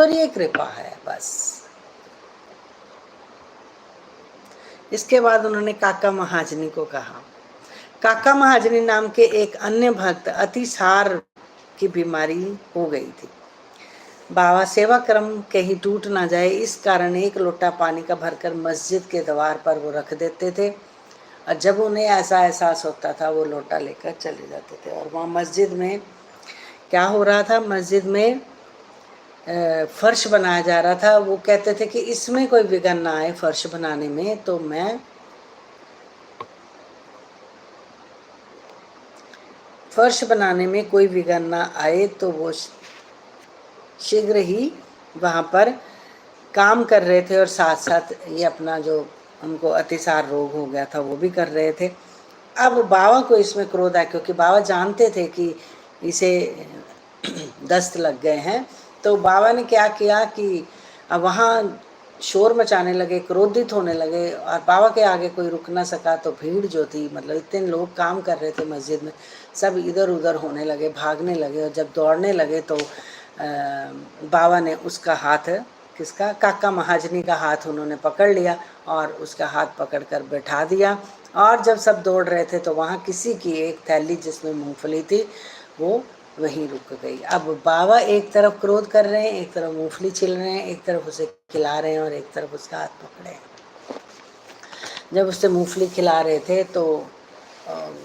ये कृपा है बस। इसके बाद उन्होंने काका महाजनी को कहा। काका महाजनी नाम के एक अन्य भक्त अतिसार की बीमारी हो गई थी। बाबा सेवा क्रम कहीं टूट ना जाए इस कारण एक लोटा पानी का भरकर मस्जिद के द्वार पर वो रख देते थे, और जब उन्हें ऐसा एहसास होता था वो लोटा लेकर चले जाते थे। और वहाँ मस्जिद में क्या हो रहा था, मस्जिद में फर्श बनाया जा रहा था। वो कहते थे कि इसमें कोई विघ्न ना आए फर्श बनाने में, तो मैं फर्श बनाने में कोई विघ्न ना आए तो वो शीघ्र ही वहाँ पर काम कर रहे थे, और साथ साथ ये अपना जो उनको अतिसार रोग हो गया था वो भी कर रहे थे। अब बाबा को इसमें क्रोध आया, क्योंकि बाबा जानते थे कि इसे दस्त लग गए हैं। तो बाबा ने क्या किया कि अब वहाँ शोर मचाने लगे, क्रोधित होने लगे, और बाबा के आगे कोई रुक ना सका। तो भीड़ जो थी, मतलब इतने लोग काम कर रहे थे मस्जिद में, सब इधर उधर होने लगे, भागने लगे। और जब दौड़ने लगे तो बाबा ने उसका हाथ, किसका, काका महाजनी का हाथ उन्होंने पकड़ लिया और उसका हाथ पकड़कर बैठा दिया। और जब सब दौड़ रहे थे तो वहाँ किसी की एक थैली जिसमें मूंगफली थी वो वहीं रुक गई। अब बाबा एक तरफ क्रोध कर रहे हैं, एक तरफ मूंगफली छिल रहे हैं, एक तरफ उसे खिला रहे हैं और एक तरफ उसका हाथ पकड़े हैं। जब उससे मूंगफली खिला रहे थे तो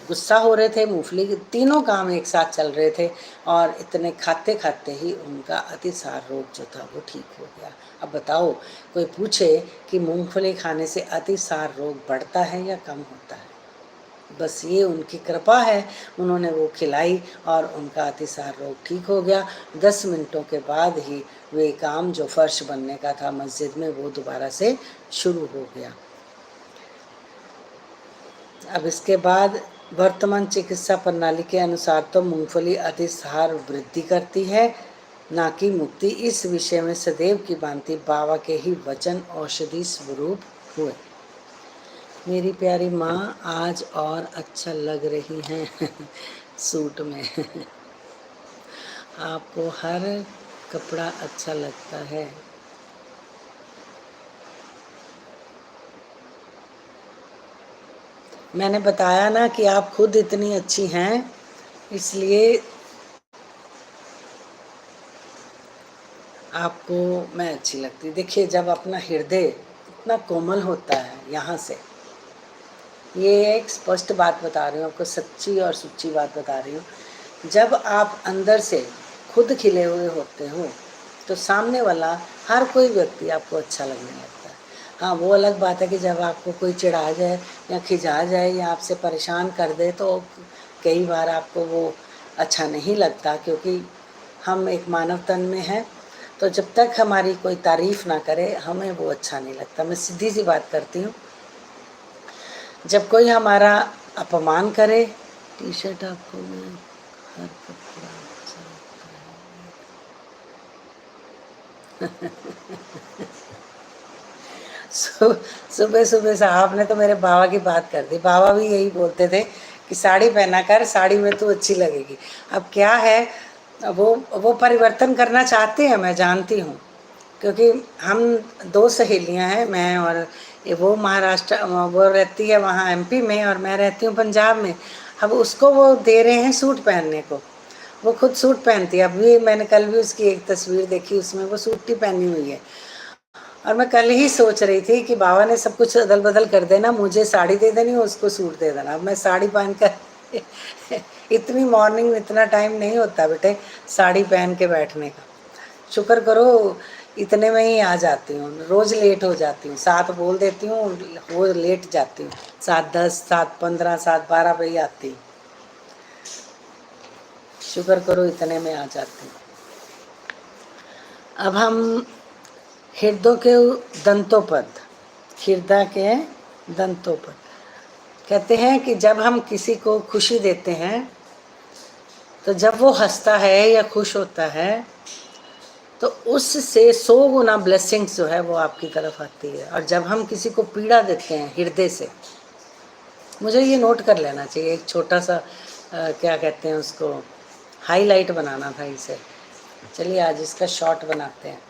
गुस्सा हो रहे थे, मूंगफली के तीनों काम एक साथ चल रहे थे, और इतने खाते खाते ही उनका अतिसार रोग जो था वो ठीक हो गया। अब बताओ, कोई पूछे कि मूंगफली खाने से अतिसार रोग बढ़ता है या कम होता है? बस ये उनकी कृपा है, उन्होंने वो खिलाई और उनका अतिसार रोग ठीक हो गया। 10 मिनटों के बाद ही वे काम जो फर्श बनने का था मस्जिद में वो दोबारा से शुरू हो गया। अब इसके बाद वर्तमान चिकित्सा प्रणाली के अनुसार तो मूंगफली अतिसार वृद्धि करती है, ना कि मुक्ति। इस विषय में सदैव की भांति बाबा के ही वचन औषधि स्वरूप हुए। मेरी प्यारी माँ आज और अच्छा लग रही हैं सूट में आपको हर कपड़ा अच्छा लगता है। मैंने बताया ना कि आप खुद इतनी अच्छी हैं, इसलिए आपको मैं अच्छी लगती। देखिए, जब अपना हृदय इतना कोमल होता है, यहाँ से, ये एक स्पष्ट बात बता रही हूँ आपको, सच्ची और सच्ची बात बता रही हूँ। जब आप अंदर से खुद खिले हुए होते हो तो सामने वाला हर कोई व्यक्ति आपको अच्छा लगने लगता है। हाँ, वो अलग बात है कि जब आपको कोई चिढ़ा जाए या खिजा जाए या आपसे परेशान कर दे तो कई बार आपको वो अच्छा नहीं लगता, क्योंकि हम एक मानव तन में हैं। तो जब तक हमारी कोई तारीफ़ ना करे हमें वो अच्छा नहीं लगता। मैं सीधी सी बात करती हूँ, जब कोई हमारा अपमान करे, टी शर्ट आपको मैं हर कपड़ा अच्छा लगता है सुबह सुबह से आपने तो मेरे बाबा की बात कर दी। बाबा भी यही बोलते थे कि साड़ी पहना कर, साड़ी में तू अच्छी लगेगी। अब क्या है, वो परिवर्तन करना चाहते हैं, मैं जानती हूँ, क्योंकि हम 2 सहेलियां हैं, मैं और वो महाराष्ट्र, वो रहती है वहाँ एमपी में और मैं रहती हूँ पंजाब में। अब उसको वो दे रहे हैं सूट पहनने को, वो खुद सूट पहनती है। अभी मैंने कल भी उसकी एक तस्वीर देखी, उसमें वो सूट ही पहनी हुई है। और मैं कल ही सोच रही थी कि बाबा ने सब कुछ अदल बदल कर देना, मुझे साड़ी दे देनी, उसको सूट दे देना। अब मैं साड़ी पहन कर इतनी मॉर्निंग में इतना टाइम नहीं होता बेटे साड़ी पहन के बैठने का। शुक्र करो इतने में ही आ जाती हूँ, रोज़ लेट हो जाती हूँ। 7 बोल देती हूँ, वो लेट जाती हूँ, 7:10, 7:15, 7:12 पे ही आती हूँ। शुक्र करो इतने में आ जाती हूँ। अब हम हृदय के दंतोपद, हृदय के दंतोपद कहते हैं कि जब हम किसी को खुशी देते हैं तो जब वो हंसता है या खुश होता है तो उससे 100 गुना ब्लेसिंग्स जो है वो आपकी तरफ आती है। और जब हम किसी को पीड़ा देते हैं हृदय से, मुझे ये नोट कर लेना चाहिए, एक छोटा सा क्या कहते हैं उसको, हाईलाइट बनाना था इसे। चलिए आज इसका शॉर्ट बनाते हैं।